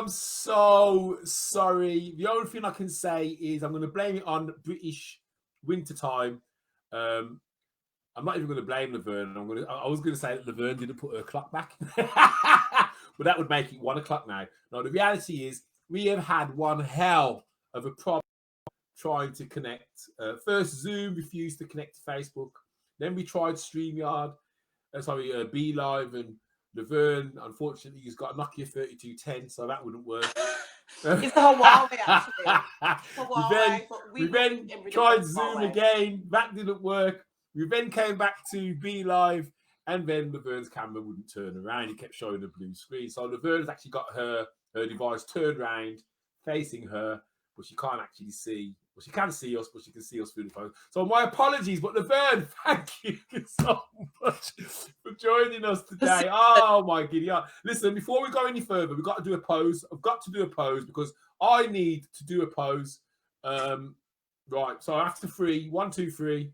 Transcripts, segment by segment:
I'm so sorry. The only thing I can say is I'm going to blame it on British winter time. I'm not even going to blame Laverne. I was going to say that Laverne didn't put her clock back, but that would make it 1 o'clock now. No, the reality is we have had one hell of a problem trying to connect. First, Zoom refused to connect to Facebook. Then we tried StreamYard. Be Live, and Laverne, unfortunately, he's got a Nokia 3210, so that wouldn't work. It's the Huawei, actually. Huawei, we then tried Zoom again. That didn't work. We then came back to Be Live, and then Laverne's camera wouldn't turn around. He kept showing a blue screen. So Laverne's actually got her device turned around, facing her, but she can't actually see. Well, she can see us, but she can see us through the phone. So my apologies, but Laverne, thank you so much for joining us today. Oh my giddy. Listen, before we go any further, we've got to do a pose. I've got to do a pose because I need to do a pose. Right, so after 3, 1, 2, 3.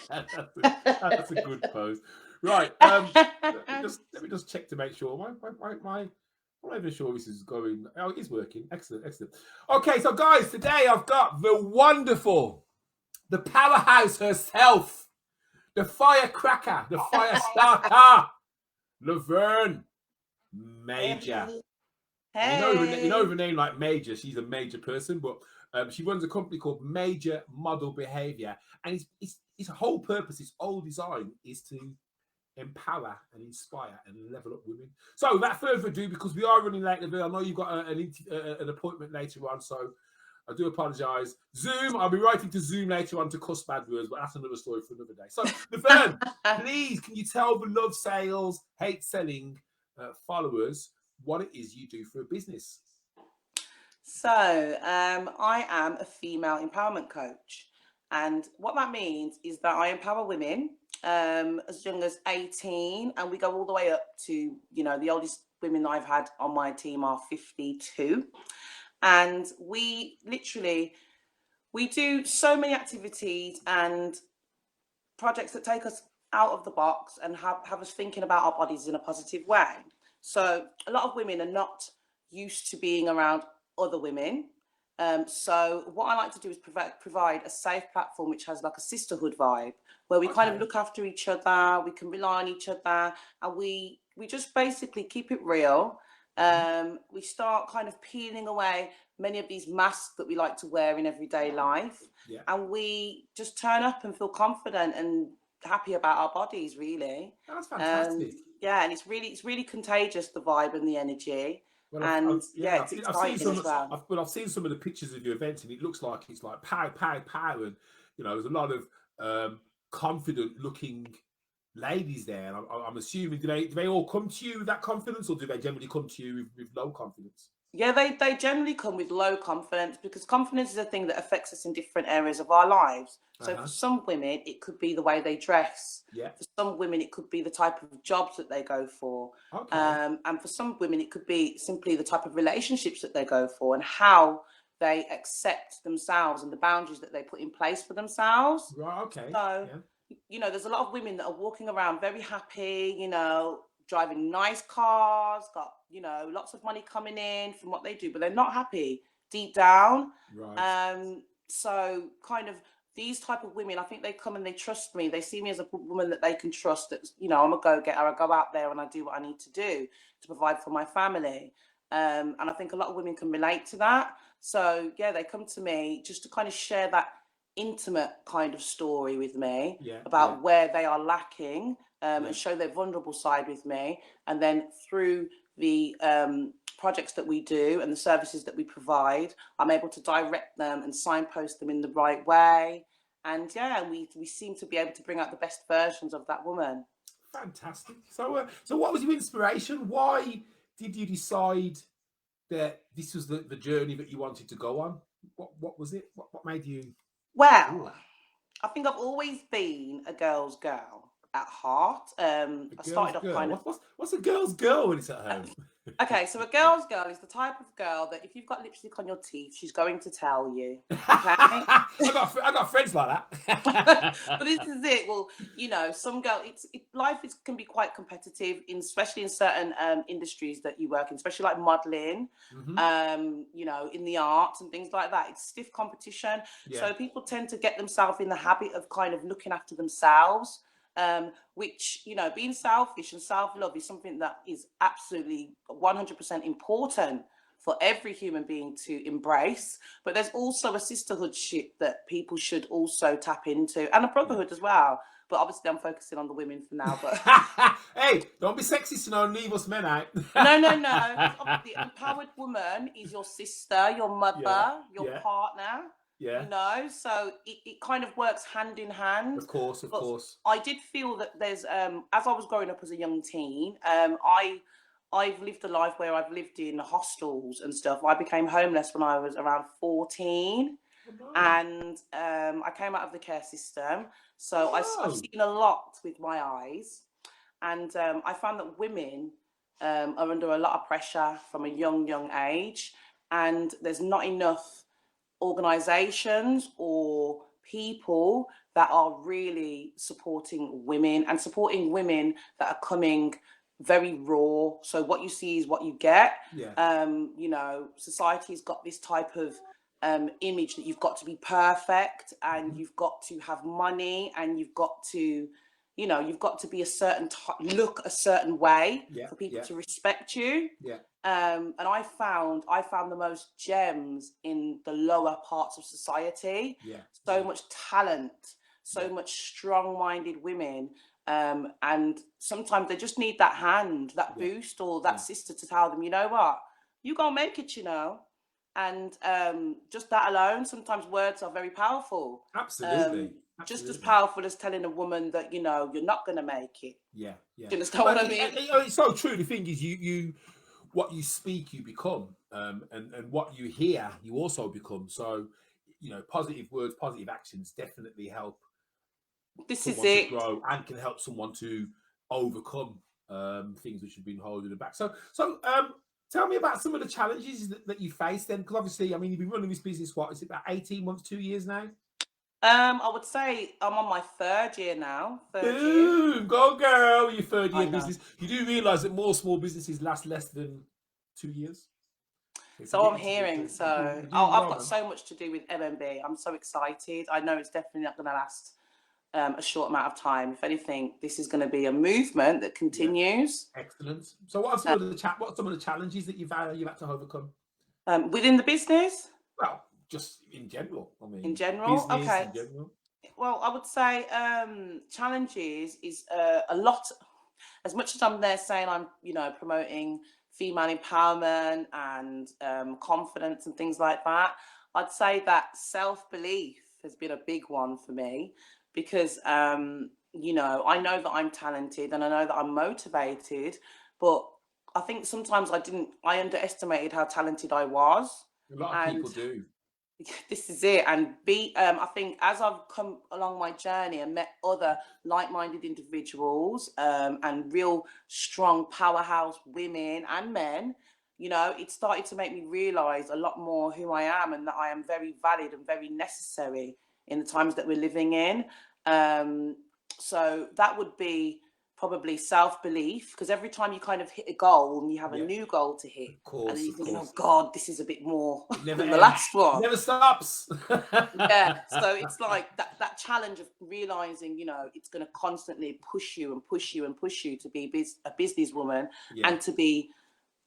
That's a good pose. Right. Let me just check to make sure. I'm not even sure this is going. Oh, it is working. Excellent. Okay, so guys, today I've got the wonderful, the powerhouse herself, the firecracker, the fire starter, Laverne Major. Hey. You know her name like Major. She's a major person, but she runs a company called Major Model Behaviour, and its whole purpose, its whole design is to empower and inspire and level up women. So without further ado, because we are running late, I know you've got an appointment later on, so I do apologise. Zoom, I'll be writing to Zoom later on to cuss bad words, but that's another story for another day. So Laverne, please, can you tell the love sales, hate selling followers what it is you do for a business? So I am a female empowerment coach, and what that means is that I empower women as young as 18, and we go all the way up to, the oldest women I've had on my team are 52, and we do so many activities and projects that take us out of the box and have us thinking about our bodies in a positive way. So a lot of women are not used to being around other women. So what I like to do is provide a safe platform which has like a sisterhood vibe, where we kind of look after each other, we can rely on each other, and we just basically keep it real. We start kind of peeling away many of these masks that we like to wear in everyday life, and we just turn up and feel confident and happy about our bodies, really. That's fantastic. And it's really contagious, the vibe and the energy. Well, it's exciting as well. I've seen some of the pictures of your event, and it looks like it's like pow, and there's a lot of confident looking ladies there. And I'm assuming do they all come to you with that confidence, or do they generally come to you with low confidence? Yeah, they generally come with low confidence, because confidence is a thing that affects us in different areas of our lives. So for some women, it could be the way they dress. Yeah. For some women, it could be the type of jobs that they go for. Okay. And for some women, it could be simply the type of relationships that they go for and how they accept themselves and the boundaries that they put in place for themselves. Right. Okay. So, there's a lot of women that are walking around very happy, driving nice cars, got, lots of money coming in from what they do, but they're not happy deep down. Right. So kind of these type of women, I think they come and they trust me. They see me as a woman that they can trust, that, I'm a go-getter. I go out there and I do what I need to do to provide for my family. And I think a lot of women can relate to that. So they come to me just to kind of share that intimate kind of story with me about where they are lacking, and show their vulnerable side with me. And then through the projects that we do and the services that we provide, I'm able to direct them and signpost them in the right way. And we seem to be able to bring out the best versions of that woman. Fantastic. So what was your inspiration? Why did you decide that this was the journey that you wanted to go on? What was it? What made you? Well, I think I've always been a girl's girl. at heart. I started off kind of. What's a girl's girl when it's at home? Okay, so a girl's girl is the type of girl that if you've got lipstick on your teeth, she's going to tell you. Okay, I got friends like that. but this is it. Well, you know, some girl, life can be quite competitive, especially in certain industries that you work in, especially like modeling, you know, in the arts and things like that. It's stiff competition, so people tend to get themselves in the habit of kind of looking after themselves. Which, you know, being selfish and self-love is something that is absolutely 100% important for every human being to embrace. But there's also a sisterhoodship that people should also tap into, and a brotherhood as well. But obviously I'm focusing on the women for now. But hey, don't be sexist, you know, leave us men out. no. The empowered woman is your sister, your mother, your partner. Yeah. You know, so it kind of works hand in hand. Of course. I did feel that there's as I was growing up as a young teen, I've lived a life where I've lived in hostels and stuff. I became homeless when I was around 14. And I came out of the care system. So I've seen a lot with my eyes. And I found that women are under a lot of pressure from a young age. And there's not enough organizations or people that are really supporting women that are coming very raw. So what you see is what you get. You know, society's got this type of image that you've got to be perfect and you've got to have money and you've got to, you know, you've got to be a certain look a certain way for people to respect you. And I found the most gems in the lower parts of society. So much talent, so much strong-minded women. And sometimes they just need that hand, that boost, or that sister to tell them, you know what, you gonna make it, you know. And just that alone, sometimes words are very powerful. Absolutely. Just as powerful as telling a woman that, you know, you're not gonna make it. Do you understand what I mean? It's so true. The thing is, you what you speak, you become, and what you hear, you also become. So, you know, positive words, positive actions definitely help. This is it. To grow and can help someone to overcome things which have been holding them back. So, tell me about some of the challenges that you faced then, because obviously, I mean, you've been running this business, what is it, about 18 months, 2 years now? I would say I'm on my third year now. Boom, go girl, your third year business. You do realise that more small businesses last less than 2 years. So I'm hearing. So I've got so much to do with MMB. I'm so excited. I know it's definitely not going to last a short amount of time. If anything, this is going to be a movement that continues. Excellent. So what are some of the challenges that you've had to overcome within the business? Well, just in general. I mean, in general, business, okay. In general. Well, I would say challenges is a lot. As much as I'm there saying I'm, you know, promoting female empowerment and confidence and things like that, I'd say that self-belief has been a big one for me because, you know that I'm talented and I know that I'm motivated, but I think sometimes I underestimated how talented I was. A lot of people do. This is it. And I think as I've come along my journey and met other like-minded individuals and real strong powerhouse women and men, you know, it started to make me realize a lot more who I am and that I am very valid and very necessary in the times that we're living in. So that would be probably self-belief, because every time you kind of hit a goal and you have a new goal to hit, and then you think, oh God, this is a bit more than the last one. It never stops. Yeah, so it's like that challenge of realizing, you know, it's going to constantly push you and push you and push you to be a businesswoman and to be,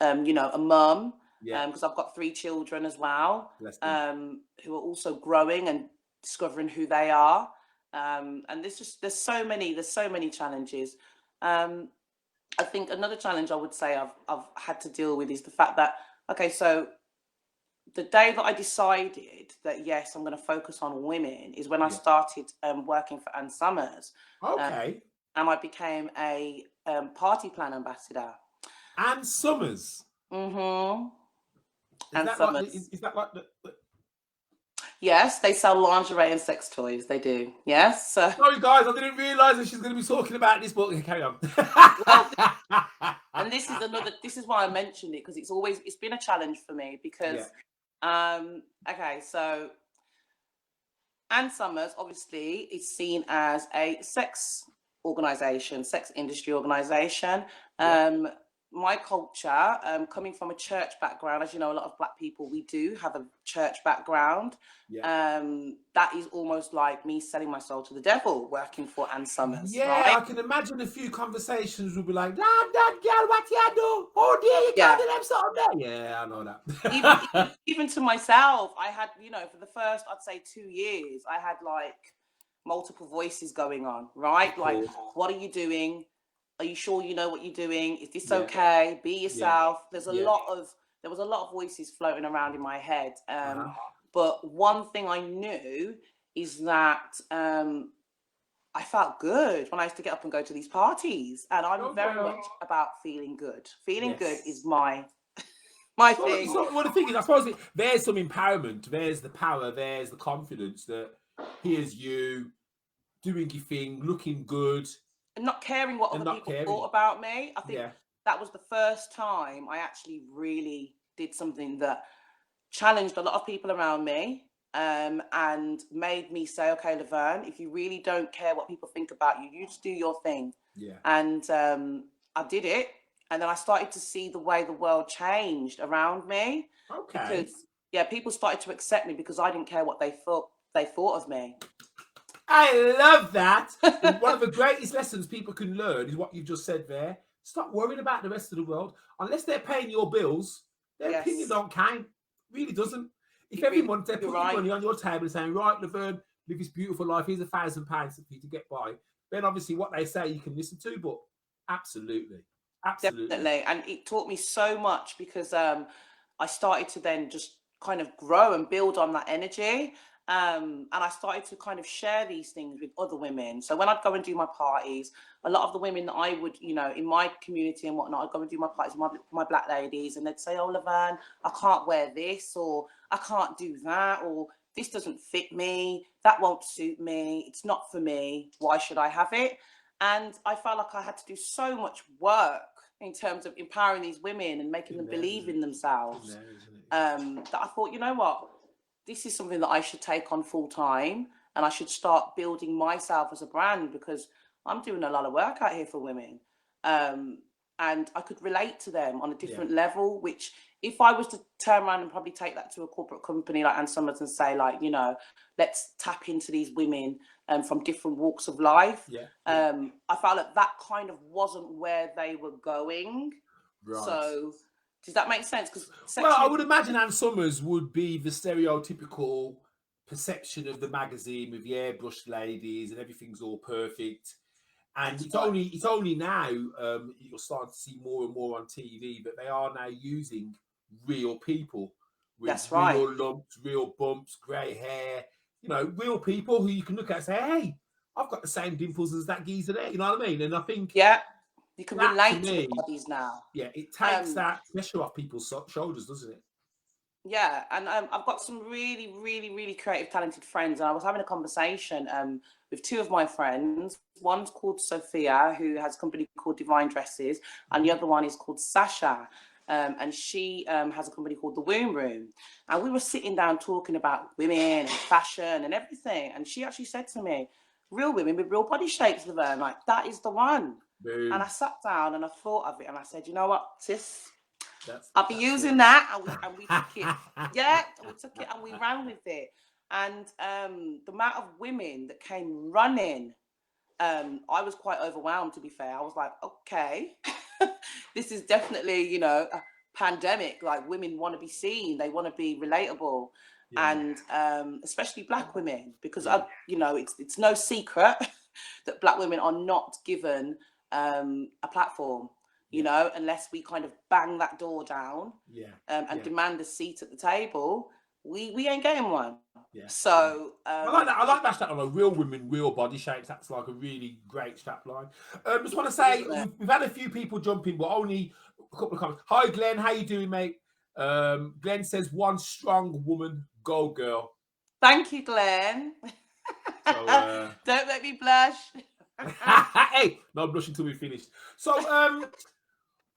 you know, a mum, because I've got 3 children as well, who are also growing and discovering who they are. And there's so many challenges. I think another challenge I would say I've had to deal with is the fact that, okay, so the day that I decided that, yes, I'm going to focus on women is when I started working for Ann Summers. Okay. And I became a party plan ambassador. Ann Summers? Mm-hmm. Is that like the Yes, they sell lingerie and sex toys. They do. Yes. So, Sorry, guys, I didn't realise that she's going to be talking about this, but carry on. well, and this is why I mentioned it, because it's been a challenge for me because, okay, so Ann Summers obviously is seen as a sex industry organization. My culture, coming from a church background, as you know, a lot of Black people, we do have a church background. That is almost like me selling my soul to the devil, working for Ann Summers. Yeah, right? I can imagine a few conversations will be like, that girl, what you do? Oh dear, you can't do them something there. Yeah, I know that. even to myself, I had, for the first, I'd say 2 years, I had like multiple voices going on, right? Like, what are you doing? Are you sure you know what you're doing? Is this okay? Be yourself. There was a lot of voices floating around in my head. But one thing I knew is that I felt good when I used to get up and go to these parties. And I'm very much about feeling good. Feeling good is my thing. Well, the thing is, I suppose there's some empowerment, there's the power, there's the confidence that here's you doing your thing, looking good, and not caring what other people thought about me. I think that was the first time I actually really did something that challenged a lot of people around me, and made me say, okay, Laverne, if you really don't care what people think about you, you just do your thing. And I did it. And then I started to see the way the world changed around me. Because people started to accept me because I didn't care what they thought of me. I love that. One of the greatest lessons people can learn is what you've just said there. Stop worrying about the rest of the world. Unless they're paying your bills, their opinion don't count. Really doesn't. If every month they're putting money on your table and saying, right, Laverne, live this beautiful life, here's £1,000 for you to get by, then obviously what they say you can listen to, but absolutely. Definitely. And it taught me so much because I started to then just kind of grow and build on that energy. And I started to kind of share these things with other women. So when I'd go and do my parties, a lot of the women that I would, in my community and whatnot, I'd go and do my parties with my Black ladies, and they'd say, oh, Laverne, I can't wear this, or I can't do that, or this doesn't fit me, that won't suit me, it's not for me, why should I have it? And I felt like I had to do so much work in terms of empowering these women and making them believe in themselves, that I thought, you know what? This is something that I should take on full time, and I should start building myself as a brand, because I'm doing a lot of work out here for women. And I could relate to them on a different level, which if I was to turn around and probably take that to a corporate company like Ann Summers and say, like, let's tap into these women from different walks of life. I felt like that kind of wasn't where they were going. So does that make sense? Well, I would imagine Ann Summers would be the stereotypical perception of the magazine with the airbrushed ladies and everything's all perfect. And it's only now you're starting to see more and more on TV that they are now using real people with real lumps, real bumps, grey hair, real people who you can look at and say, hey, I've got the same dimples as that geezer there. You know what I mean? And I think you can relate to the bodies now. Yeah, it takes that pressure off people's shoulders, doesn't it? Yeah, and I've got some really, really, really creative, talented friends. And I was having a conversation with two of my friends. One's called Sophia, who has a company called Divine Dresses, and the other one is called Sasha. And she has a company called The Womb Room. And we were sitting down talking about women and fashion and everything. And she actually said to me, real women with real body shapes, Laverne, like, that is the one. Boom. And I sat down and I thought of it and I said, you know what, sis? I'll be using that. And we took it. We took it and we ran with it. And the amount of women that came running, I was quite overwhelmed, to be fair. I was like, okay, this is definitely, a pandemic. Like, women want to be seen. They want to be relatable. And especially Black women, because, it's no secret that Black women are not given a platform, unless we kind of bang that door down and demand a seat at the table, we ain't getting one. So I like that strap line. Real women, real body shapes. That's like a really great strap line. Just want to say we've had a few people jump in, but only a couple of comments. Hi Glenn, how you doing, mate? Glenn says, one strong woman, go girl. Thank you, Glenn. So, Don't make me blush. hey, no blushing until we finished. So,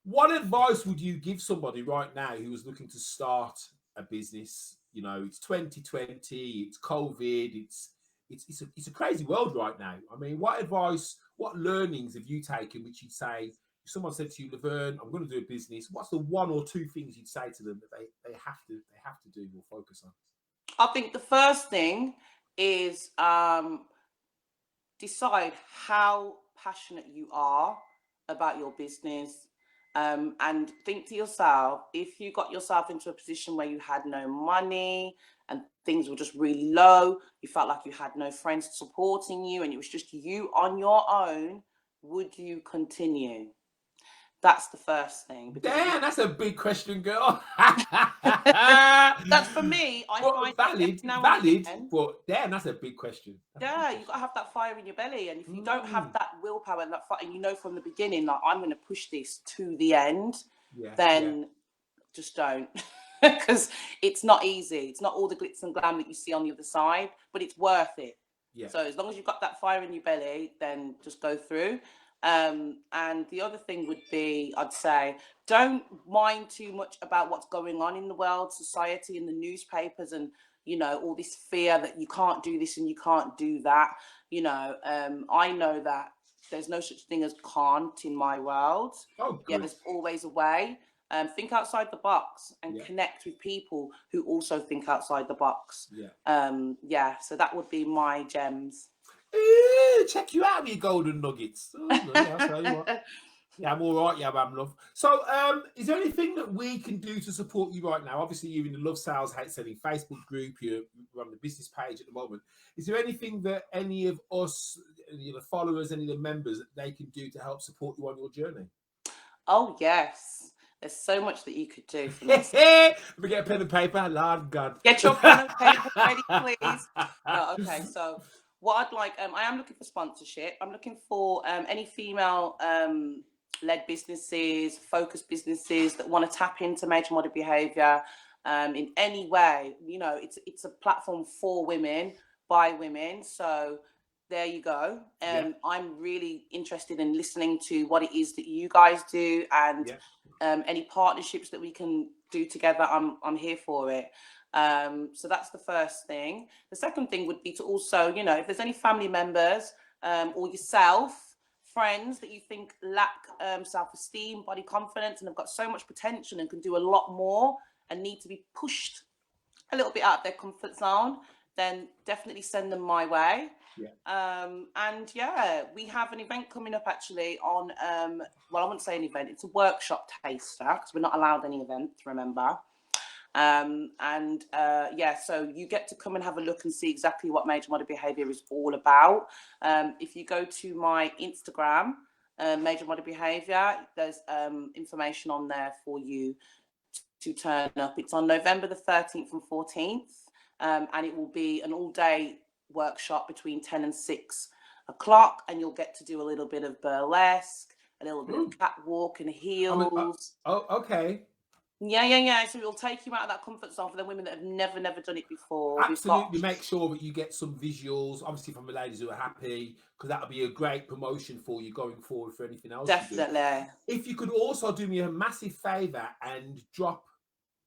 what advice would you give somebody right now who is looking to start a business? You know, it's 2020, it's COVID, it's a crazy world right now. I mean, what advice, what learnings have you taken which you'd say if someone said to you, Laverne, I'm going to do a business, what's the one or two things you'd say to them that they have to do or focus on? I think the first thing is decide how passionate you are about your business, and think to yourself, if you got yourself into a position where you had no money and things were just really low, you felt like you had no friends supporting you and it was just you on your own, would you continue? That's the first thing, because if you Damn, that's a big question, girl. that's for me, I But find that every valid, now and valid. again, But damn, that's a big question. That's a big yeah, you question. gotta have that fire in your belly, and if you don't have Mm. that willpower and that fire, and you know from the beginning, like, I'm going to push this to the end, Yeah, then just don't, because it's not easy. It's not all the glitz and glam that you see on the other side, but it's worth it. yeah. So as long as you've got that fire in your belly, then just go through. And the other thing would be, I'd say, don't mind too much about what's going on in the world, society, in the newspapers, and all this fear that you can't do this and you can't do that. I know that there's no such thing as can't in my world. Oh, Yeah, good. there's always a way. Think outside the box and Yeah. connect with people who also think outside the box. Yeah. So that would be my gems. Check you out with your golden nuggets. Oh, yeah, I'll tell you what. Yeah, I'm all right. Yeah, I'm love. So, is there anything that we can do to support you right now? Obviously, you're in the Love Sales Hate Selling Facebook group. You're on the business page at the moment. Is there anything that any of us, any of the followers, any of the members, that they can do to help support you on your journey? Oh, yes. There's so much that you could do for me. Let me get a pen and paper. Lord God. Get your pen and paper ready, please. No, okay. So what I'd like, I am looking for sponsorship. I'm looking for any female led businesses, focused businesses that want to tap into major modern behaviour in any way. It's a platform for women, by women. So there you go. Yeah. I'm really interested in listening to what it is that you guys do, and Yeah. any partnerships that we can do together. I'm here for it. So that's the first thing. The second thing would be to also, if there's any family members or yourself, friends that you think lack self-esteem, body confidence, and have got so much potential and can do a lot more and need to be pushed a little bit out of their comfort zone, then definitely send them my way. And yeah, we have an event coming up actually on, well, I wouldn't say an event, it's a workshop taster, because we're not allowed any events, remember. Yeah, so you get to come and have a look and see exactly what major modern behaviour is all about. If you go to my Instagram, major modern behaviour, there's information on there for you to turn up. It's on November the 13th and 14th, and it will be an all-day workshop between 10 and 6 o'clock, and you'll get to do a little bit of burlesque, a little bit of catwalk and heels. Okay. Yeah. So we'll take you out of that comfort zone for the women that have never done it before. Absolutely. Make sure that you get some visuals, obviously from the ladies who are happy, because that'll be a great promotion for you going forward for anything else. Definitely. If you could also do me a massive favor and drop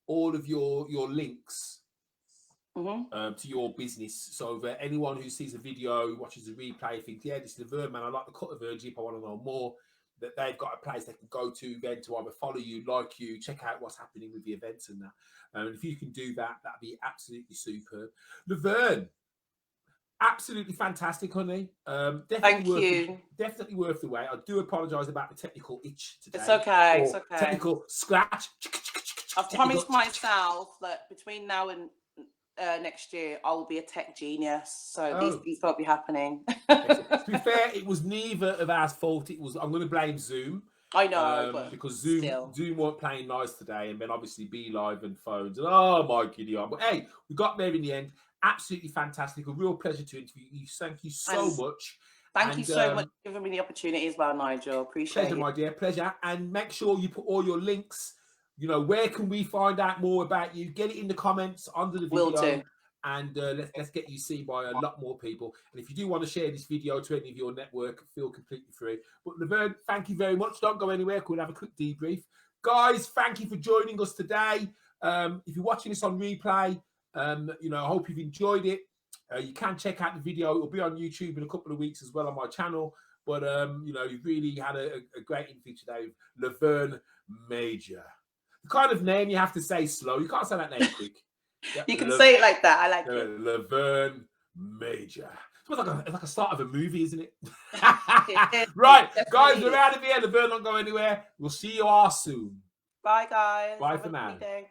all of your links to your business, so that anyone who sees a video, watches a replay, thinks, yeah, this is the Laverne, man, I like the cut of her Jeep, I want to know more, that they've got a place they can go to then to either follow you, like you, check out what's happening with the events and that. And if you can do that, that'd be absolutely superb. Laverne, absolutely fantastic, honey. Definitely worth the wait. I do apologise about the technical itch today. It's okay. Technical scratch. I've promised myself that between now and next year, I will be a tech genius. So these things won't be happening. To be fair, it was neither of our fault. I'm going to blame Zoom. I know, but because Zoom weren't playing nice today, and then obviously Be Live and phones. And oh my giddy on. But hey, we got there in the end. Absolutely fantastic. A real pleasure to interview you. Thank you so much. Thank you so much for giving me the opportunity as well, Nigel. Appreciate it. Pleasure, my dear. Pleasure. And make sure you put all your links. Where can we find out more about you? Get it in the comments under the video. Will do. and let's get you seen by a lot more people. And if you do want to share this video to any of your network, feel completely free. But Laverne, thank you very much. Don't go anywhere. We'll have a quick debrief. Guys, thank you for joining us today. If you're watching this on replay, you know, I hope you've enjoyed it. You can check out the video. It'll be on YouTube in a couple of weeks as well on my channel. But, you know, you've really had a great interview today with Laverne Major. The kind of name you have to say slow. You can't say that name quick. Yeah, you can say it like that. I like it. Laverne Major. It's like a start of a movie, isn't it? Right, guys, we're out of here. Laverne, don't go anywhere. We'll see you all soon. Bye, guys. Bye Have for a now. good day.